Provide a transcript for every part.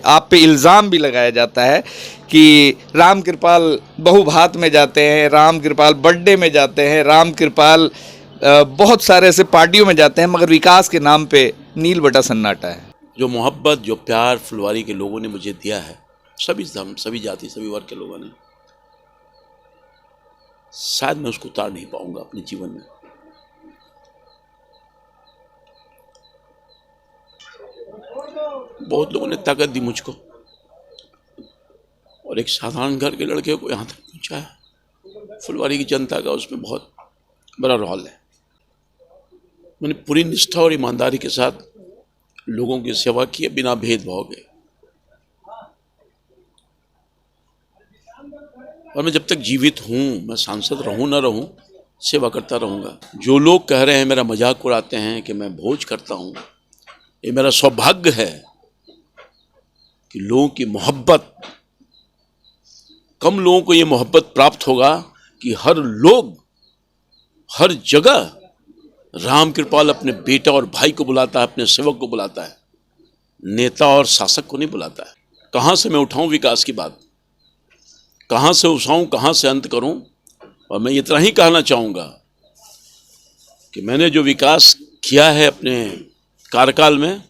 आप पे इल्ज़ाम भी लगाया जाता है कि राम कृपाल बहुभात में जाते हैं, राम कृपाल बर्थडे में जाते हैं, राम कृपाल बहुत सारे ऐसे पार्टियों में जाते हैं, मगर विकास के नाम पे नील बटा सन्नाटा है। जो मोहब्बत, जो प्यार फुलवारी के लोगों ने मुझे दिया है, सभी धर्म, सभी जाति, सभी वर्ग के लोगों ने, शायद मैं उसको उतार नहीं पाऊंगा अपने जीवन में। बहुत लोगों ने ताकत दी मुझको और एक साधारण घर के लड़के को यहाँ तक पहुँचाया। फुलवारी की जनता का उसमें बहुत बड़ा रोल है। मैंने पूरी निष्ठा और ईमानदारी के साथ लोगों की सेवा की है, बिना भेदभाव के। और मैं जब तक जीवित हूँ, मैं सांसद रहूँ ना रहूँ, सेवा करता रहूँगा। जो लोग कह रहे हैं, मेरा मजाक उड़ाते हैं कि मैं भोज करता हूँ, ये मेरा सौभाग्य है कि लोगों की मोहब्बत, कम लोगों को ये मोहब्बत प्राप्त होगा कि हर लोग हर जगह राम कृपाल अपने बेटा और भाई को बुलाता है, अपने सेवक को बुलाता है, नेता और शासक को नहीं बुलाता है। कहाँ से मैं उठाऊं विकास की बात, कहाँ से उठाऊं, कहाँ से अंत करूं। और मैं इतना ही कहना चाहूँगा कि मैंने जो विकास किया है अपने कार्यकाल में,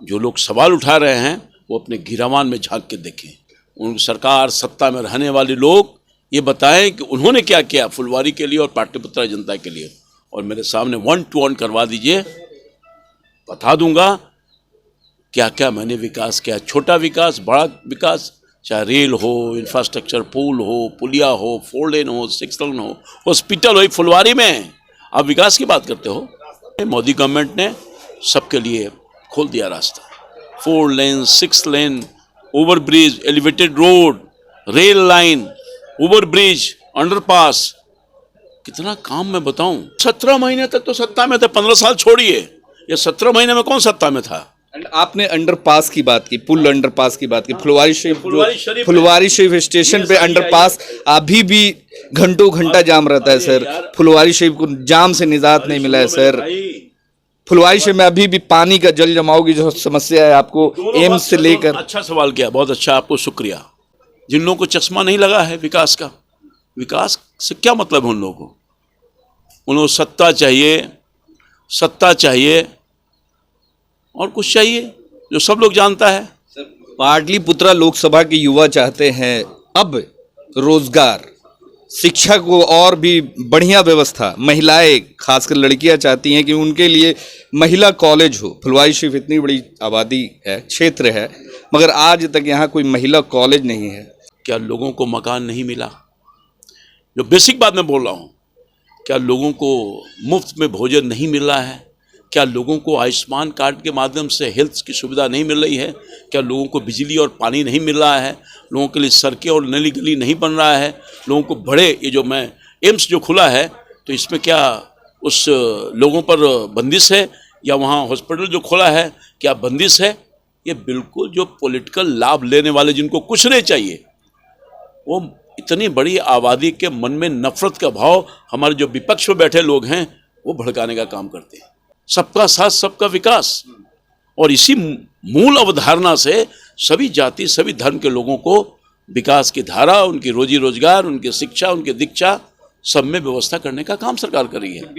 जो लोग सवाल उठा रहे हैं वो अपने गिरावान में झांक के देखें। उन सरकार सत्ता में रहने वाले लोग ये बताएं कि उन्होंने क्या किया फुलवारी के लिए और पाटलिपुत्र जनता के लिए, और मेरे सामने 1 to 1 करवा दीजिए, बता दूंगा क्या क्या मैंने विकास किया। छोटा विकास, बड़ा विकास, चाहे रेल हो, इंफ्रास्ट्रक्चर, पुल हो, पुलिया हो, 4 लेन हो, 6 लेन हो, हॉस्पिटल हो। फुलवारी में आप विकास की बात करते हो। मोदी गवर्नमेंट ने सबके लिए खोल दिया रास्ता, 4 lane, 6 lane, over bridge, elevated road, rail line, over bridge, underpass, कितना काम मैं बताऊं। 17 महीने तक तो सत्ता में थे, 15 साल छोड़िए, ये 17 महीने में कौन सत्ता में था। आपने अंडरपास की बात की, पुल अंडरपास की बात की, फुलवारी शरीफ स्टेशन पे अंडरपास अभी भी घंटों घंटा जाम रहता है सर। फुलवारी शरीफ को जाम से निजात नहीं मिला है सर। फुलवारी शरीफ में अभी भी पानी का जल जमाव की जो समस्या है, आपको एम्स से लेकर। अच्छा सवाल किया, बहुत अच्छा, आपको शुक्रिया। जिन लोगों को चश्मा नहीं लगा है विकास का, विकास से क्या मतलब है उन लोगों को, उन्हें सत्ता चाहिए, सत्ता चाहिए और कुछ चाहिए जो सब लोग जानता है। पाटलिपुत्रा लोकसभा के युवा चाहते हैं अब रोजगार, शिक्षा को और भी बढ़िया व्यवस्था, महिलाएं खासकर लड़कियां चाहती हैं कि उनके लिए महिला कॉलेज हो। फुलवारी शरीफ इतनी बड़ी आबादी है, क्षेत्र है, मगर आज तक यहाँ कोई महिला कॉलेज नहीं है। क्या लोगों को मकान नहीं मिला? जो बेसिक बात मैं बोल रहा हूँ, क्या लोगों को मुफ्त में भोजन नहीं मिल रहा है? क्या लोगों को आयुष्मान कार्ड के माध्यम से हेल्थ की सुविधा नहीं मिल रही है? क्या लोगों को बिजली और पानी नहीं मिल रहा है? लोगों के लिए सड़कें और नली गली नहीं बन रहा है? लोगों को बड़े, ये जो मैं एम्स जो खुला है, तो इसमें क्या उस लोगों पर बंदिश है, या वहाँ हॉस्पिटल जो खुला है क्या बंदिश है? ये बिल्कुल जो पॉलिटिकल लाभ लेने वाले, जिनको कुछ नहीं चाहिए, वो इतनी बड़ी आबादी के मन में नफरत का भाव हमारे जो विपक्ष में बैठे लोग हैं वो भड़काने का काम करते हैं। सबका साथ, सबका विकास, और इसी मूल अवधारणा से सभी जाति, सभी धर्म के लोगों को विकास की धारा, उनकी रोजी रोजगार, उनकी शिक्षा, उनकी दीक्षा, सब में व्यवस्था करने का काम सरकार कर रही है।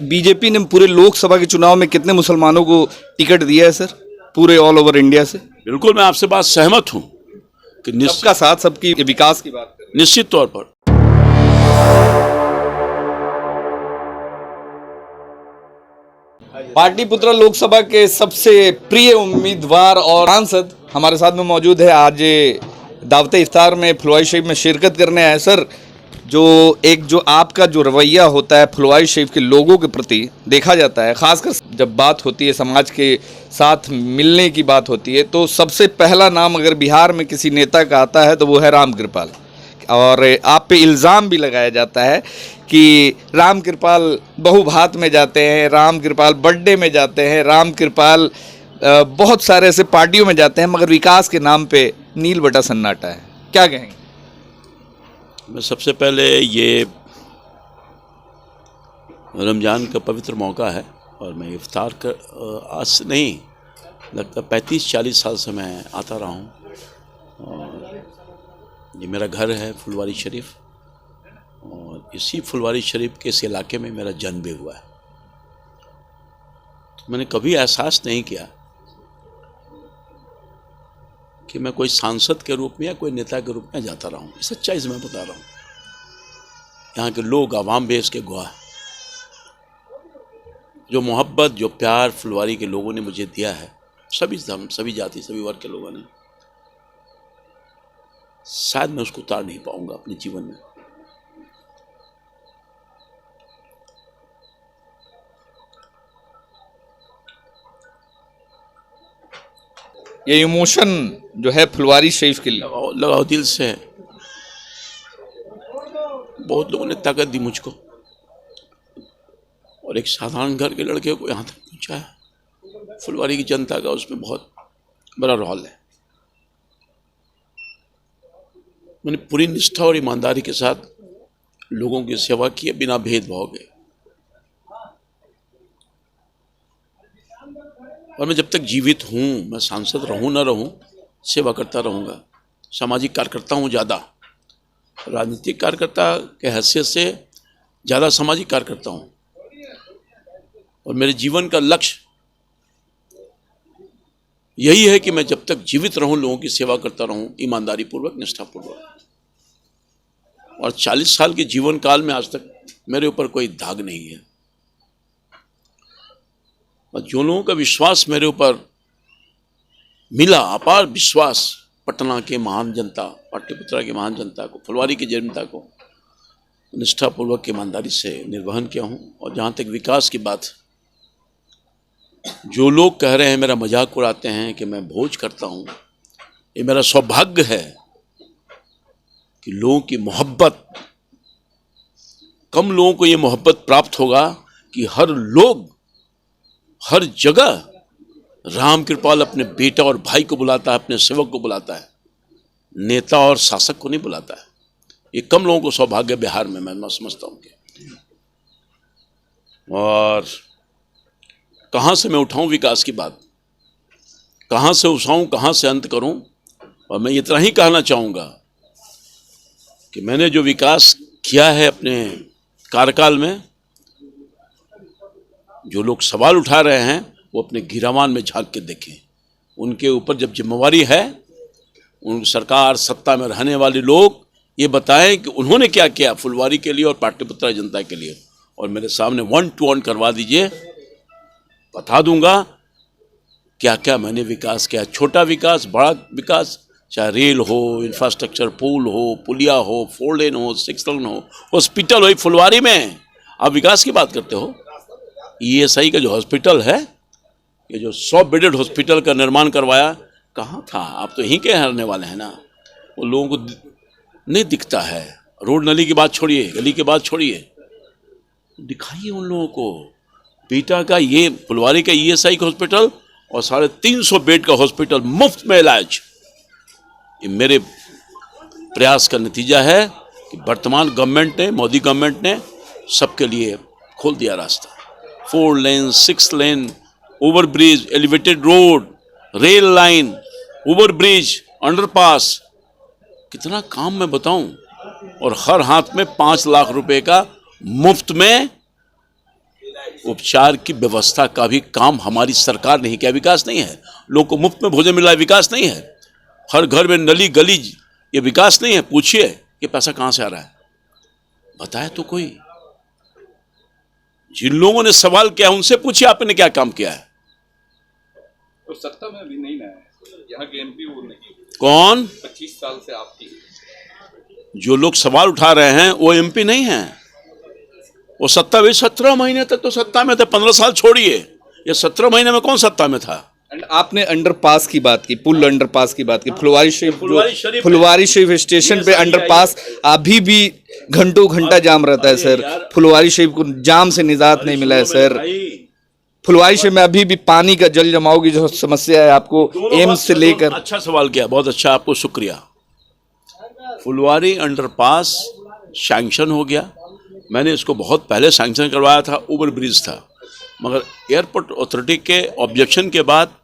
बीजेपी ने पूरे लोकसभा के चुनाव में कितने मुसलमानों को टिकट दिया है सर, पूरे ऑल ओवर इंडिया से? बिल्कुल, मैं आपसे बात सहमत हूँ कि सबका साथ, सबकी विकास की बात करें। निश्चित तौर पर पाटलिपुत्रा लोकसभा के सबसे प्रिय उम्मीदवार और सांसद हमारे साथ में मौजूद है। आज दावत इफ्तार में फुलवारी शरीफ में शिरकत करने आए सर। जो आपका जो रवैया होता है फुलवारी शरीफ के लोगों के प्रति देखा जाता है, खासकर जब बात होती है समाज के साथ मिलने की बात होती है, तो सबसे पहला नाम अगर बिहार में किसी नेता का आता है तो वो है राम कृपाल। और आप पे इल्ज़ाम भी लगाया जाता है कि राम कृपाल बहुभात में जाते हैं, राम कृपाल बर्थडे में जाते हैं, राम कृपाल बहुत सारे ऐसे पार्टियों में जाते हैं, मगर विकास के नाम पे नील बटा सन्नाटा है। क्या कहेंगे? मैं सबसे पहले, ये रमज़ान का पवित्र मौका है और मैं इफ्तार कर आज से नहीं, लगभग 35-40 साल से मैं आता रहा हूँ और ये मेरा घर है फुलवारी शरीफ, और इसी फुलवारी शरीफ के इस इलाके में मेरा जन्म भी हुआ है। तो मैंने कभी एहसास नहीं किया कि मैं कोई सांसद के रूप में या कोई नेता के रूप में जाता रहा हूँ। सच्चाई से मैं बता रहा हूँ, यहाँ के लोग आवाम भी इसके गवाह। जो मोहब्बत, जो प्यार फुलवारी के लोगों ने मुझे दिया है, सभी धर्म, सभी जाति, सभी वर्ग के लोगों ने, शायद मैं उसको उतार नहीं पाऊंगा अपने जीवन में। ये इमोशन जो है फुलवारी शरीफ के लिए लगाओ दिल से है। बहुत लोगों ने ताकत दी मुझको, और एक साधारण घर के लड़के को यहाँ तक पहुँचा है। फुलवारी की जनता का उसमें बहुत बड़ा रोल है। मैंने पूरी निष्ठा और ईमानदारी के साथ लोगों की सेवा की है, बिना भेदभाव के। और मैं जब तक जीवित हूँ, मैं सांसद रहूँ ना रहूँ, सेवा करता रहूँगा। सामाजिक कार्यकर्ता हूँ ज़्यादा, राजनीतिक कार्यकर्ता के हैसियत से ज़्यादा सामाजिक कार्यकर्ता हूँ। और मेरे जीवन का लक्ष्य यही है कि मैं जब तक जीवित रहूं, लोगों की सेवा करता रहूं, ईमानदारी पूर्वक, निष्ठापूर्वक। और 40 साल के जीवन काल में आज तक मेरे ऊपर कोई दाग नहीं है। और जो लोगों का विश्वास मेरे ऊपर मिला, अपार विश्वास, पटना के महान जनता, पाटलिपुत्रा की महान जनता को, फुलवारी की जनता को निष्ठापूर्वक, ईमानदारी से निर्वहन किया हूँ। और जहाँ तक विकास की बात, जो लोग कह रहे हैं, मेरा मजाक उड़ाते हैं कि मैं भोज करता हूँ, ये मेरा सौभाग्य है कि लोगों की मोहब्बत, कम लोगों को ये मोहब्बत प्राप्त होगा कि हर लोग, हर जगह राम कृपाल अपने बेटा और भाई को बुलाता है, अपने सेवक को बुलाता है, नेता और शासक को नहीं बुलाता है। ये कम लोगों को सौभाग्य बिहार में, मैं समझता हूँ कि। और कहाँ से मैं उठाऊं विकास की बात, कहाँ से उठाऊं, कहाँ से अंत करूं। और मैं इतना ही कहना चाहूँगा कि मैंने जो विकास किया है अपने कार्यकाल में, जो लोग सवाल उठा रहे हैं वो अपने गिरावान में झांक के देखें। उनके ऊपर जब जिम्मेवारी है, उन सरकार, सत्ता में रहने वाले लोग ये बताएं कि उन्होंने क्या किया फुलवारी के लिए और पाटलिपुत्रा जनता के लिए। और मेरे सामने 1-to-1 करवा दीजिए, बता दूंगा क्या क्या मैंने विकास किया। छोटा विकास, बड़ा विकास, चाहे रेल हो, इंफ्रास्ट्रक्चर, पुल हो, पुलिया हो, 4 लेन हो, 6 लेन हो, हॉस्पिटल हो। फुलवारी में आप विकास की बात करते हो। ESI का जो हॉस्पिटल है, ये जो 100 बेडेड हॉस्पिटल का निर्माण करवाया, कहाँ था? आप तो यहीं के रहने वाले हैं ना। वो लोगों को नहीं दिखता है। रोड नली की बात छोड़िए, गली की बात छोड़िए, दिखाइए उन लोगों को। बीटा का ये फुलवारी का ESI का हॉस्पिटल और 350 बेड का हॉस्पिटल, मुफ्त में इलाज। ये मेरे प्रयास का नतीजा है कि वर्तमान गवर्नमेंट ने, मोदी गवर्नमेंट ने सबके लिए खोल दिया रास्ता। 4 lane, 6 lane, overbridge, elevated road, rail line, overbridge, underpass, कितना काम मैं बताऊं। और हर हाथ में 5 लाख रुपए का मुफ्त में उपचार की व्यवस्था का भी काम हमारी सरकार ने ही किया। विकास नहीं है? लोगों को मुफ्त में भोजन मिल रहा है, विकास नहीं है? हर घर में नली गली, ये विकास नहीं है? पूछिए कि पैसा कहां से आ रहा है, बताए तो कोई। जिन लोगों ने सवाल किया उनसे पूछिए आपने क्या काम किया है। तो सत्ता में भी नहीं है, यहाँ के MP वो नहीं। कौन? 25 साल से आपकी। जो लोग सवाल उठा रहे हैं वो MP नहीं है। वो सत्ता भी 17 महीने तक तो सत्ता में थे। 15 साल छोड़िए, ये 17 महीने में कौन सत्ता में था? आपने अंडरपास की बात की, पुल अंडरपास की बात की। फुलवारी शरीफ स्टेशन पे अंडरपास अभी भी घंटों घंटा जाम रहता है सर। फुलवारी शरीफ को जाम से निजात नहीं मिला है सर। फुलवारी शरीफ में अभी भी पानी का जल जमाव की जो समस्या है, आपको एम्स से लेकर। अच्छा सवाल किया, बहुत अच्छा, आपको शुक्रिया। फुलवारी अंडरपास सैंक्शन हो गया। मैंने इसको बहुत पहले सैंक्शन करवाया था, ओवर ब्रिज था, मगर एयरपोर्ट अथॉरिटी के ऑब्जेक्शन के बाद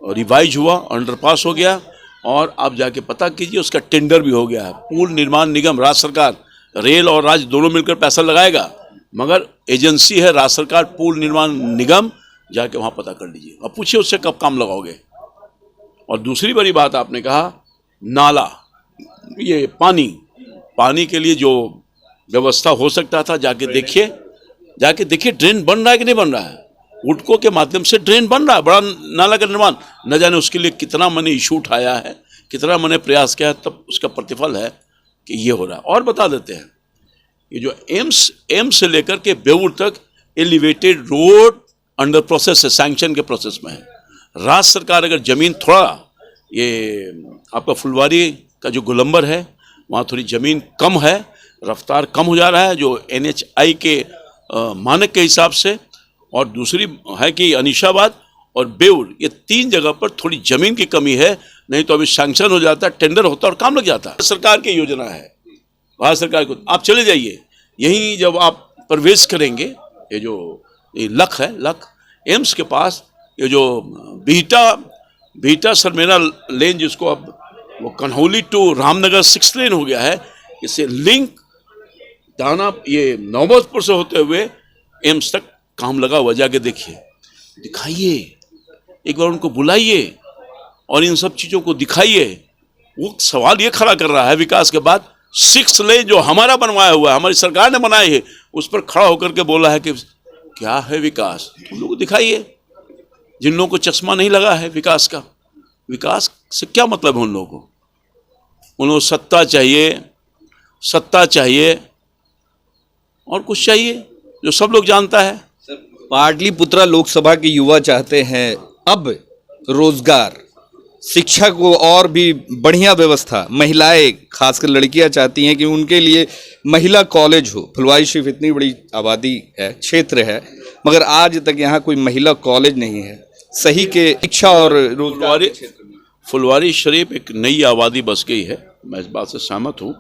रिवाइज हुआ, अंडरपास हो गया, और आप जाके पता कीजिए उसका टेंडर भी हो गया है। पुल निर्माण निगम, राज्य सरकार, रेल और राज्य दोनों मिलकर पैसा लगाएगा, मगर एजेंसी है राज्य सरकार पुल निर्माण निगम, जाके वहाँ पता कर लीजिए और पूछिए उससे कब काम लगाओगे। और दूसरी बड़ी बात आपने कहा, नाला, ये पानी के लिए जो व्यवस्था हो सकता था, जाके देखिए ड्रेन बन रहा है कि नहीं बन रहा है। उडको के माध्यम से ड्रेन बन रहा है, बड़ा नाला का निर्माण, न जाने उसके लिए कितना मैंने इशू उठाया है, कितना मैंने प्रयास किया है, तब उसका प्रतिफल है कि ये हो रहा है। और बता देते हैं, ये जो एम्स से लेकर के बेउर तक एलिवेटेड रोड अंडर प्रोसेस है, सैंक्शन के प्रोसेस में है। राज्य सरकार अगर जमीन थोड़ा, ये आपका फुलवारी का जो गोलंबर है वहाँ थोड़ी जमीन कम है, रफ्तार कम हो जा रहा है जो NHI के मानक के हिसाब से, और दूसरी है कि अनीशाबाद और बेउर, ये 3 जगह पर थोड़ी जमीन की कमी है, नहीं तो अभी सैंक्शन हो जाता, टेंडर होता और काम लग जाता। सरकार की योजना है, भारत सरकार को। आप चले जाइए, यहीं जब आप प्रवेश करेंगे, ये जो लख है, लख एम्स के पास, ये जो बीटा सरमेरा लेन, जिसको अब वो कन्हौली टू रामनगर 6 लेन हो गया है, इससे लिंक दाना ये नौबतपुर से होते हुए एम्स तक काम लगा हुआ। जाके देखिए, दिखाइए, एक बार उनको बुलाइए और इन सब चीज़ों को दिखाइए। वो सवाल ये खड़ा कर रहा है विकास के बाद, 6 लेन जो हमारा बनवाया हुआ है, हमारी सरकार ने बनाई है, उस पर खड़ा होकर के बोला है कि क्या है विकास। तुम लोग दिखाइए, जिन लोगों को चश्मा नहीं लगा है विकास का, विकास से क्या मतलब है उन लोगों को। उन लोगों को सत्ता चाहिए और कुछ चाहिए जो सब लोग जानता है। पाटलिपुत्रा लोकसभा के युवा चाहते हैं अब रोजगार, शिक्षा को और भी बढ़िया व्यवस्था, महिलाएं खासकर लड़कियां चाहती हैं कि उनके लिए महिला कॉलेज हो। फुलवारी शरीफ इतनी बड़ी आबादी है, क्षेत्र है, मगर आज तक यहाँ कोई महिला कॉलेज नहीं है। सही के शिक्षा और रोजगार फुलवारी शरीफ एक नई आबादी बस गई है, मैं इस बात से सहमत हूँ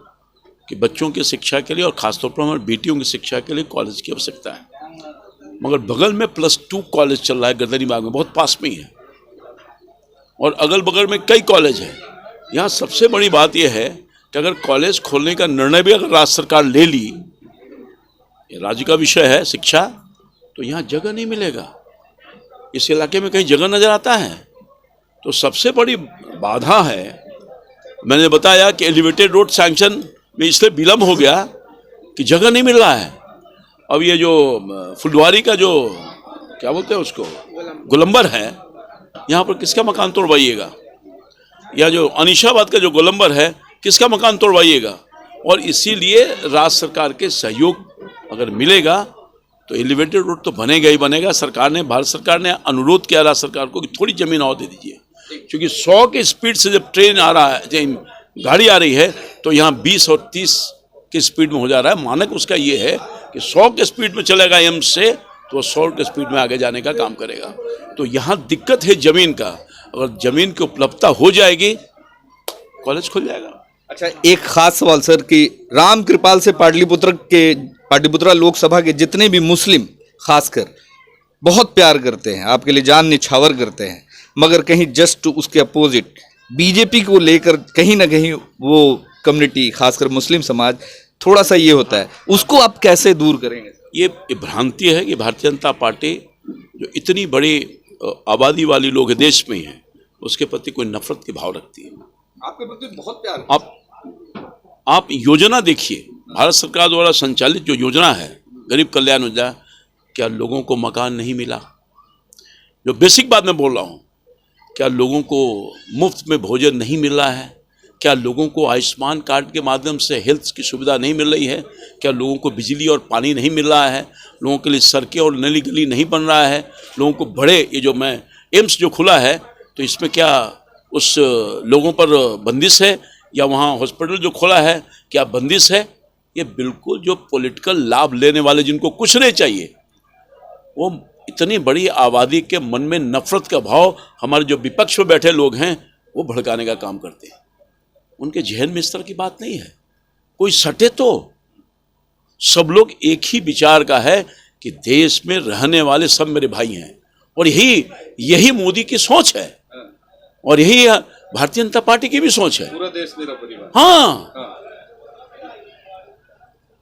कि बच्चों की शिक्षा के लिए और खासतौर पर हमारी बेटियों की शिक्षा के लिए कॉलेज की आवश्यकता है। मगर बगल में +2 कॉलेज चल रहा है गर्दनीबाग में, बहुत पास में ही है, और अगल बगल में कई कॉलेज हैं। यहाँ सबसे बड़ी बात यह है कि अगर कॉलेज खोलने का निर्णय भी अगर राज्य सरकार ले ली, ये राज्य का विषय है शिक्षा, तो यहाँ जगह नहीं मिलेगा। इस इलाके में कहीं जगह नजर आता है? तो सबसे बड़ी बाधा है, मैंने बताया कि एलिवेटेड रोड सैंक्शन में इसलिए विलम्ब हो गया कि जगह नहीं मिल रहा है। अब ये जो फुलवारी का जो क्या बोलते हैं उसको, गोलंबर है, यहाँ पर किसका मकान तोड़वाइएगा, या जो अनीशाबाद का जो गोलंबर है, किसका मकान तोड़वाइएगा। और इसीलिए राज्य सरकार के सहयोग अगर मिलेगा तो एलिवेटेड रोड तो बनेगा ही बनेगा। भारत सरकार ने अनुरोध किया राज्य सरकार को कि थोड़ी जमीन और दे दीजिए, क्योंकि 100 की स्पीड से जब ट्रेन आ रहा है, गाड़ी आ रही है, तो यहाँ 20 और 30 की स्पीड में हो जा रहा है। मानक उसका ये है कि 100 के स्पीड में चलेगा एम्स से, तो 100 के स्पीड में आगे जाने का काम करेगा। तो यहाँ दिक्कत है जमीन का, अगर जमीन की उपलब्धता हो जाएगी, कॉलेज खुल जाएगा। अच्छा, एक खास सवाल सर कि राम कृपाल से पाटलिपुत्रा लोकसभा के जितने भी मुस्लिम खासकर बहुत प्यार करते हैं, आपके लिए जान निछावर करते हैं, मगर कहीं जस्ट उसके अपोजिट बीजेपी को लेकर कहीं ना कहीं वो कम्युनिटी, खासकर मुस्लिम समाज, थोड़ा सा ये होता है, उसको आप कैसे दूर करेंगे? ये भ्रांति है कि भारतीय जनता पार्टी जो इतनी बड़ी आबादी वाली लोग देश में है, उसके प्रति कोई नफरत के भाव रखती है। आपके प्रति बहुत प्यार। आप योजना देखिए, भारत सरकार द्वारा संचालित जो योजना है गरीब कल्याण योजना, क्या लोगों को मकान नहीं मिला? जो बेसिक बात मैं बोल रहा हूँ, क्या लोगों को मुफ्त में भोजन नहीं मिल रहा है? क्या लोगों को आयुष्मान कार्ड के माध्यम से हेल्थ की सुविधा नहीं मिल रही है? क्या लोगों को बिजली और पानी नहीं मिल रहा है? लोगों के लिए सड़कें और नली गली नहीं बन रहा है? लोगों को बड़े, ये जो एम्स जो खुला है, तो इसमें क्या उस लोगों पर बंदिश है, या वहाँ हॉस्पिटल जो खुला है क्या बंदिश है? ये बिल्कुल जो पॉलिटिकल लाभ लेने वाले, जिनको कुछ नहीं चाहिए, वो इतनी बड़ी आबादी के मन में नफरत का भाव हमारे जो विपक्ष में बैठे लोग हैं वो भड़काने का काम करते हैं। उनके जहन में इस तरह की बात नहीं है। कोई सटे तो सब लोग एक ही विचार का है कि देश में रहने वाले सब मेरे भाई हैं, और यही मोदी की सोच है। और यही भारतीय जनता पार्टी की भी सोच है। पूरा देश मेरा परिवार। हाँ,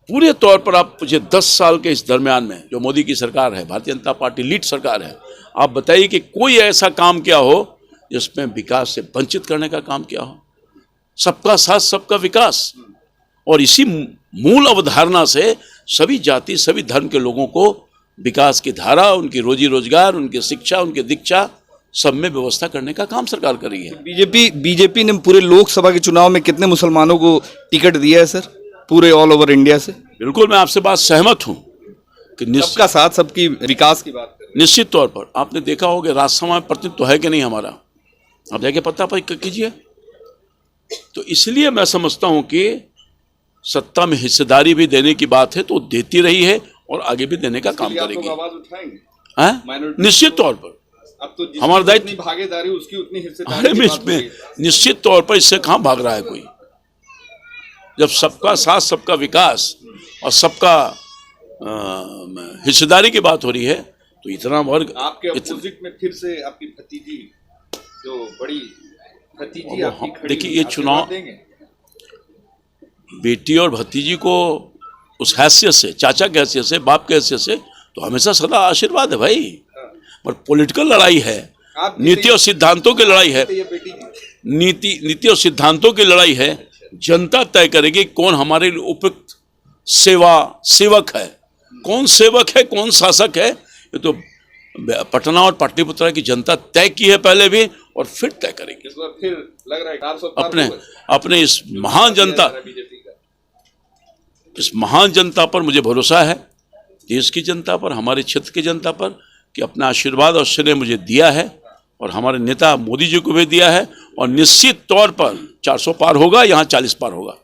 पूरे तौर पर आप मुझे 10 साल के इस दरमियान में जो मोदी की सरकार है, भारतीय जनता पार्टी लीड सरकार है, आप बताइए कि कोई ऐसा काम किया हो जिसमें विकास से वंचित करने का काम किया हो। सबका साथ सबका विकास, और इसी मूल अवधारणा से सभी जाति सभी धर्म के लोगों को विकास की धारा, उनकी रोजी रोजगार, उनकी शिक्षा, उनकी दीक्षा सब में व्यवस्था करने का काम सरकार कर रही है। बीजेपी ने पूरे लोकसभा के चुनाव में कितने मुसलमानों को टिकट दिया है सर, पूरे ऑल ओवर इंडिया से? बिल्कुल, मैं आपसे बात सहमत हूं कि सबका साथ सबकी विकास की बात करें। निश्चित तौर पर आपने देखा होगा राज्यसभा में प्रतिनिधित्व है कि नहीं हमारा, आप जाके पता कीजिए। तो इसलिए मैं समझता हूं कि सत्ता में हिस्सेदारी भी देने की बात है तो देती रही है और आगे भी देने का काम करेगी। आवाज उठाएंगे निश्चित तौर पर। अब तो हमारा दायित्व, भागीदारी उसकी उतनी हिस्सेदारी। अरे इसमें निश्चित तौर पर इससे कहाँ भाग रहा है कोई। जब सबका साथ सबका विकास और सबका हिस्सेदारी की बात हो रही है तो इतना वर्ग आपके अपोजिट में फिर से आपकी भतीजी, जो बड़ी भतीजी आपकी खड़ी, देखिए ये चुनाव बेटी और भतीजी को उस हैसियत से, चाचा की हैसियत से, बाप की हैसियत से तो हमेशा सदा आशीर्वाद है भाई। पर पॉलिटिकल लड़ाई है, नीति और सिद्धांतों की लड़ाई है, नीति और सिद्धांतों की लड़ाई है। जनता तय करेगी कौन हमारे लिए उपयुक्त सेवक है, कौन सेवक है, कौन शासक है। ये तो पटना और पाटलिपुत्रा की जनता तय की है पहले भी और फिर तय करेगी। इस बार फिर लग रहा है अपने इस महान जनता पर मुझे भरोसा है, देश की जनता पर, हमारे क्षेत्र की जनता पर, कि अपना आशीर्वाद और श्रेय मुझे दिया है और हमारे नेता मोदी जी को भी दिया है। और निश्चित तौर पर 400 पार होगा, यहाँ 40 पार होगा।